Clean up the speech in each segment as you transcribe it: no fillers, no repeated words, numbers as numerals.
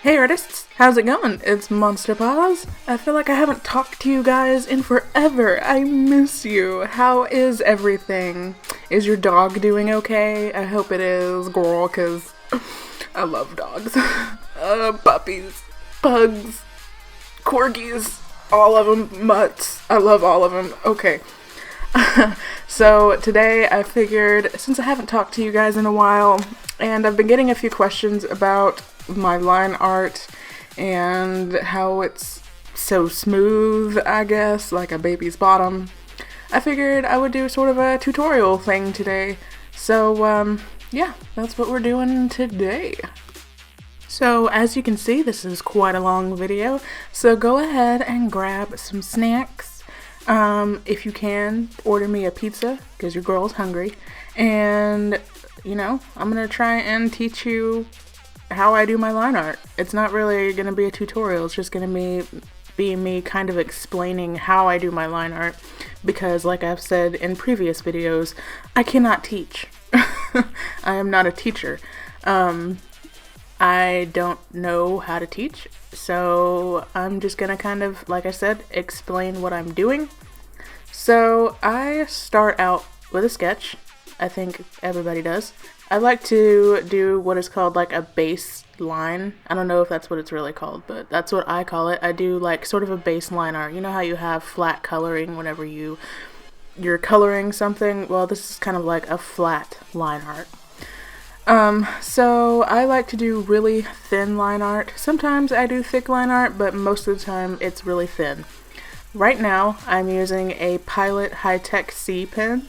Hey artists, how's it going? It's Monsterpawss. I feel like I haven't talked to you guys in forever. I miss you. How is everything? Is your dog doing okay? I hope it is, girl, cause I love dogs. Puppies, pugs, corgis, all of them, mutts. I love all of them. Okay. So today I figured, since I haven't talked to you guys in a while, and I've been getting a few questions about my line art and how it's so smooth, I guess, like a baby's bottom, I figured I would do sort of a tutorial thing today. So, yeah, that's what we're doing today. So, as you can see, this is quite a long video, so go ahead and grab some snacks. If you can, order me a pizza, because your girl's hungry, and, you know, I'm gonna try and teach you how I do my line art. It's not really gonna be a tutorial, it's just gonna be me kind of explaining how I do my line art, because like I've said in previous videos, I cannot teach. I am not a teacher. I don't know how to teach, so I'm just gonna kind of, like I said, explain what I'm doing. So I start out with a sketch. I think everybody does. I like to do what is called like a base line. I don't know if that's what it's really called, but that's what I call it. I do like sort of a base line art. You know how you have flat coloring whenever you're coloring something? Well, this is kind of like a flat line art. So I like to do really thin line art. Sometimes I do thick line art, but most of the time it's really thin. Right now I'm using a Pilot Hi-tec-c pen.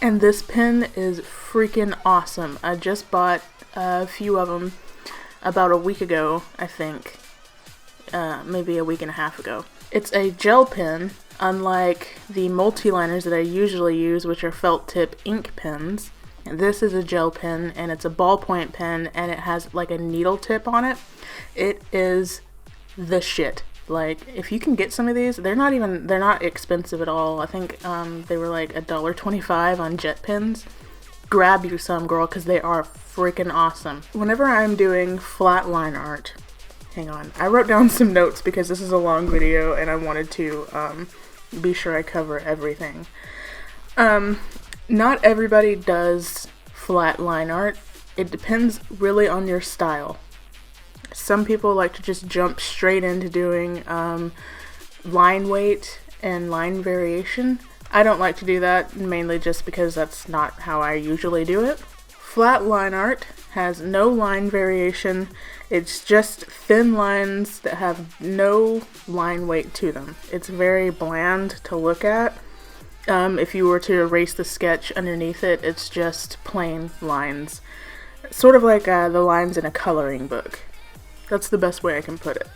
And this pen is freaking awesome. I just bought a few of them about a week ago, I think. Maybe a week and a half ago. It's a gel pen, unlike the multi-liners that I usually use, which are felt tip ink pens. This is a gel pen, and it's a ballpoint pen, and it has like a needle tip on it. It is the shit. Like, if you can get some of these, they're not expensive at all. I think they were like $1.25 on jet pens. Grab you some, girl, because they are freaking awesome. Whenever I'm doing flat line art, hang on, I wrote down some notes because this is a long video and I wanted to be sure I cover everything. Not everybody does flat line art. It depends really on your style. Some people like to just jump straight into doing line weight and line variation. I don't like to do that, mainly just because that's not how I usually do it. Flat line art has no line variation. It's just thin lines that have no line weight to them. It's very bland to look at. If you were to erase the sketch underneath it, it's just plain lines. Sort of like the lines in a coloring book. That's the best way I can put it.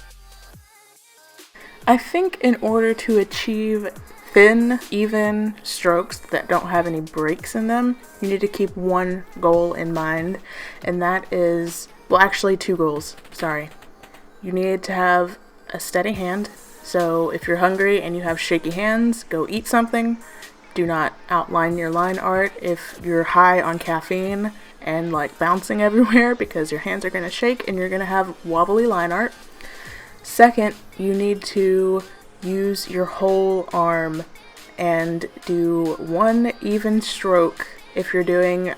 I think in order to achieve thin, even strokes that don't have any breaks in them, you need to keep one goal in mind, and that is, well, actually two goals, sorry. You need to have a steady hand, so if you're hungry and you have shaky hands, go eat something. Do not outline your line art if you're high on caffeine and like bouncing everywhere, because your hands are going to shake and you're going to have wobbly line art. Second, you need to use your whole arm and do one even stroke. If you're doing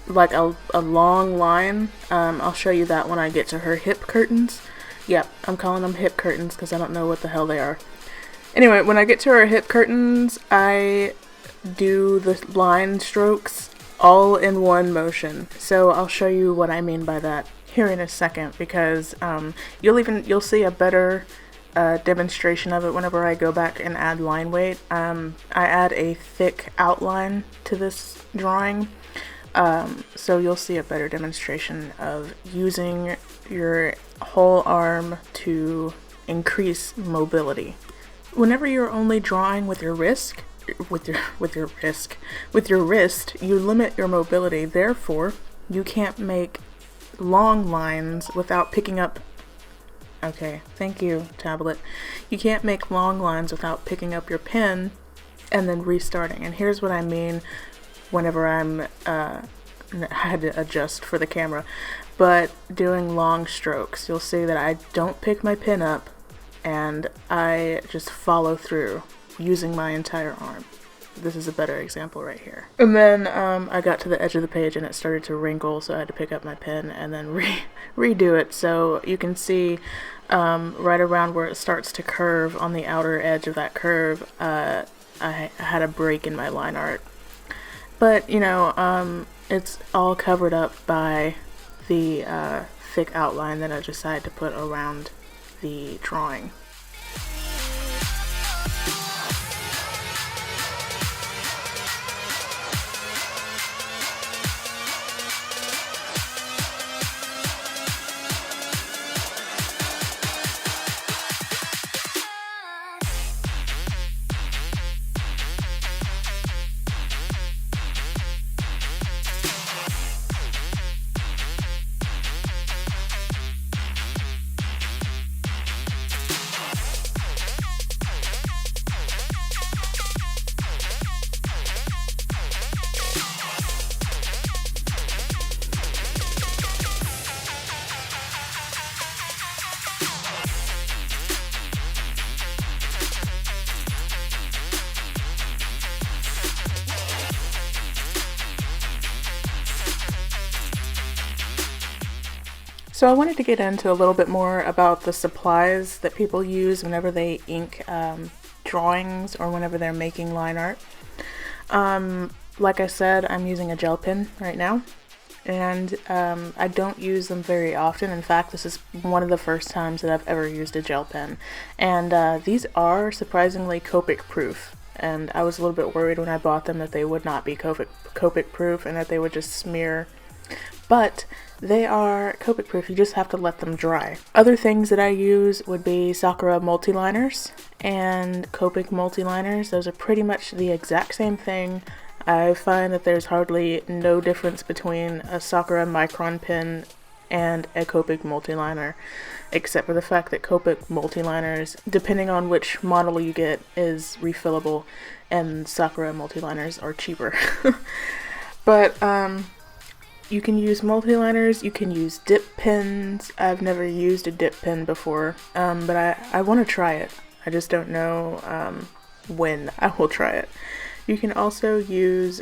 like a long line, I'll show you that when I get to her hip curtains. Yep, I'm calling them hip curtains because I don't know what the hell they are. Anyway, when I get to her hip curtains, I do the line strokes all in one motion. So I'll show you what I mean by that here in a second, because you'll see a better demonstration of it whenever I go back and add line weight. I add a thick outline to this drawing, so you'll see a better demonstration of using your whole arm to increase mobility. Whenever you're only drawing with your wrist, you limit your mobility. Therefore, you can't make long lines without picking up Okay, thank you, tablet. You can't make long lines without picking up your pen and then restarting. And here's what I mean whenever I had to adjust for the camera. But doing long strokes, you'll see that I don't pick my pen up and I just follow through using my entire arm. This is a better example right here. And then I got to the edge of the page and it started to wrinkle, so I had to pick up my pen and then redo it. So you can see right around where it starts to curve, on the outer edge of that curve, I had a break in my line art. But, you know, it's all covered up by the thick outline that I decided to put around the drawing. So I wanted to get into a little bit more about the supplies that people use whenever they ink drawings or whenever they're making line art. Like I said, I'm using a gel pen right now, and I don't use them very often. In fact, this is one of the first times that I've ever used a gel pen. And these are surprisingly Copic proof. And I was a little bit worried when I bought them that they would not be Copic proof and that they would just smear. But they are Copic proof, you just have to let them dry. Other things that I use would be Sakura multiliners and Copic multiliners. Those are pretty much the exact same thing. I find that there's hardly no difference between a Sakura micron pen and a Copic multiliner, except for the fact that Copic multiliners, depending on which model you get, is refillable, and Sakura multiliners are cheaper. But you can use multiliners, you can use dip pens. I've never used a dip pen before, but I want to try it. I just don't know when I will try it. You can also use,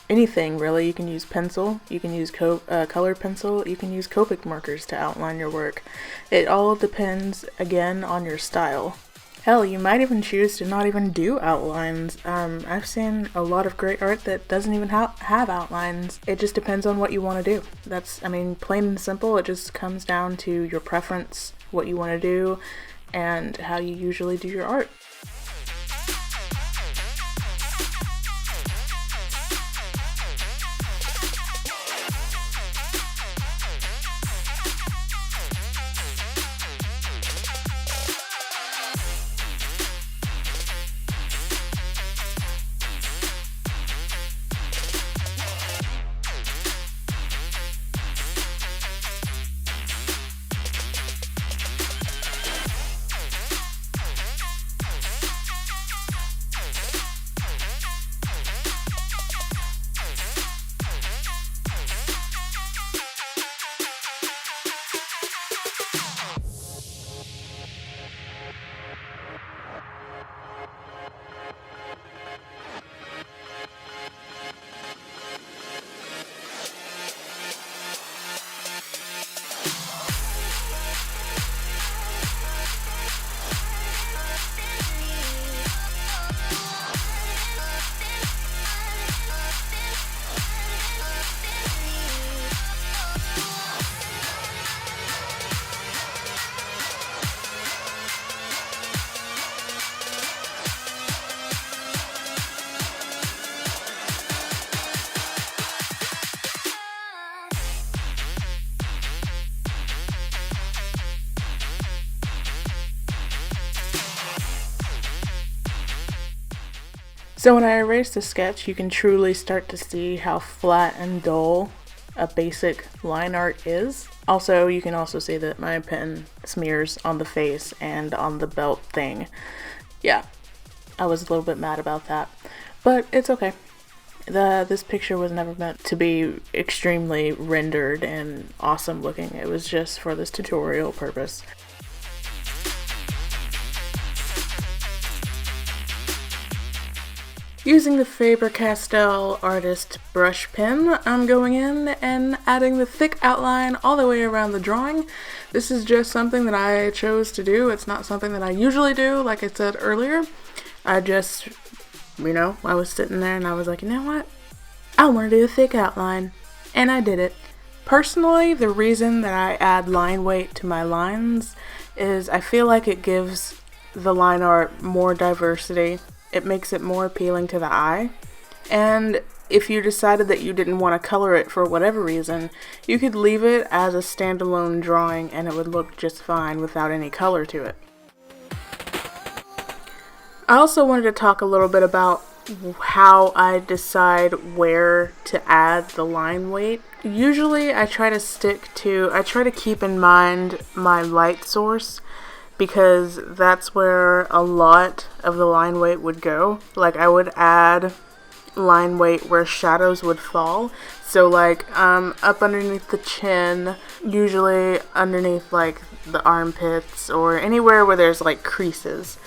anything really. You can use pencil, you can use colored pencil, you can use Copic markers to outline your work. It all depends, again, on your style. Hell, you might even choose to not even do outlines. I've seen a lot of great art that doesn't even have outlines. It just depends on what you want to do. Plain and simple. It just comes down to your preference, what you want to do, and how you usually do your art. So when I erase the sketch, you can truly start to see how flat and dull a basic line art is. Also, you can also see that my pen smears on the face and on the belt thing. Yeah, I was a little bit mad about that, but it's okay. This picture was never meant to be extremely rendered and awesome looking. It was just for this tutorial purpose. Using the Faber-Castell Artist Brush Pen, I'm going in and adding the thick outline all the way around the drawing. This is just something that I chose to do. It's not something that I usually do, like I said earlier. I just, I was sitting there and I was like, you know what? I want to do a thick outline. And I did it. Personally, the reason that I add line weight to my lines is I feel like it gives the line art more diversity. It makes it more appealing to the eye. And if you decided that you didn't want to color it for whatever reason, you could leave it as a standalone drawing and it would look just fine without any color to it. I also wanted to talk a little bit about how I decide where to add the line weight. Usually I try to keep in mind my light source, because that's where a lot of the line weight would go. Like, I would add line weight where shadows would fall. So like up underneath the chin, usually underneath like the armpits or anywhere where there's like creases.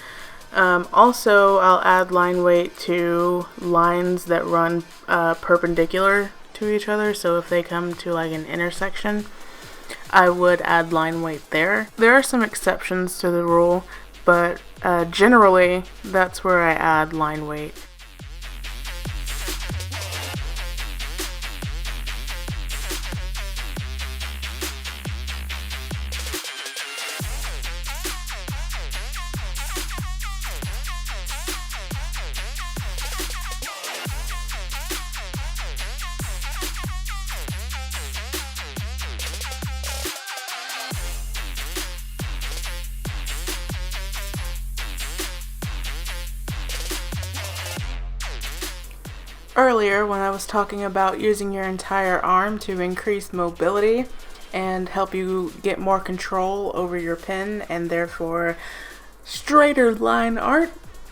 Also, I'll add line weight to lines that run perpendicular to each other. So if they come to like an intersection, I would add line weight there. There are some exceptions to the rule, but generally that's where I add line weight. Earlier, when I was talking about using your entire arm to increase mobility and help you get more control over your pen and therefore straighter line art,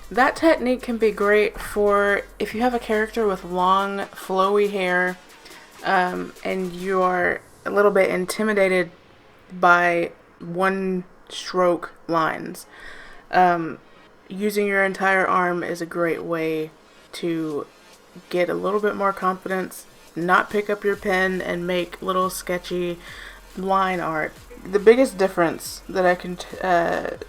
that technique can be great for if you have a character with long, flowy hair and you are a little bit intimidated by one stroke lines. Using your entire arm is a great way to get a little bit more confidence, not pick up your pen and make little sketchy line art. The biggest difference that I can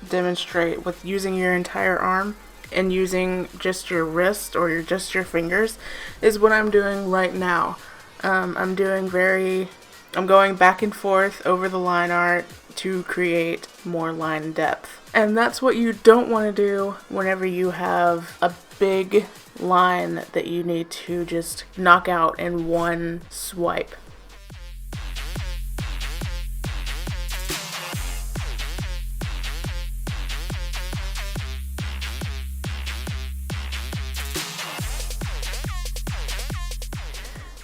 demonstrate with using your entire arm and using just your wrist or just your fingers is what I'm doing right now. I'm going back and forth over the line art to create more line depth. And that's what you don't want to do whenever you have a big line that you need to just knock out in one swipe.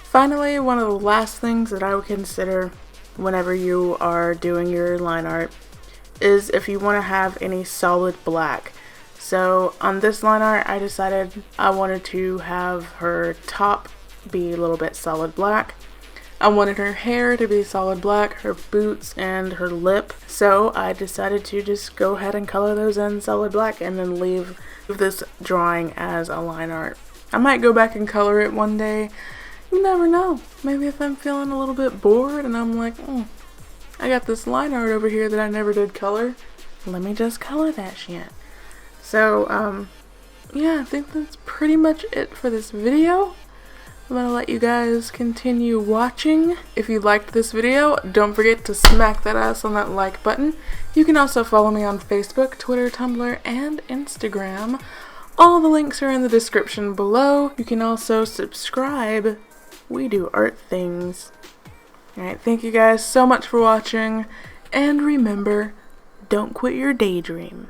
Finally, one of the last things that I would consider whenever you are doing your line art is if you want to have any solid black. So on this line art, I decided I wanted to have her top be a little bit solid black. I wanted her hair to be solid black, her boots, and her lip. So I decided to just go ahead and color those in solid black and then leave this drawing as a line art. I might go back and color it one day. You never know. Maybe if I'm feeling a little bit bored and I'm like, I got this line art over here that I never did color. Let me just color that shit. So, yeah, I think that's pretty much it for this video. I'm gonna let you guys continue watching. If you liked this video, don't forget to smack that ass on that like button. You can also follow me on Facebook, Twitter, Tumblr, and Instagram. All the links are in the description below. You can also subscribe. We do art things. Alright, thank you guys so much for watching. And remember, don't quit your daydream.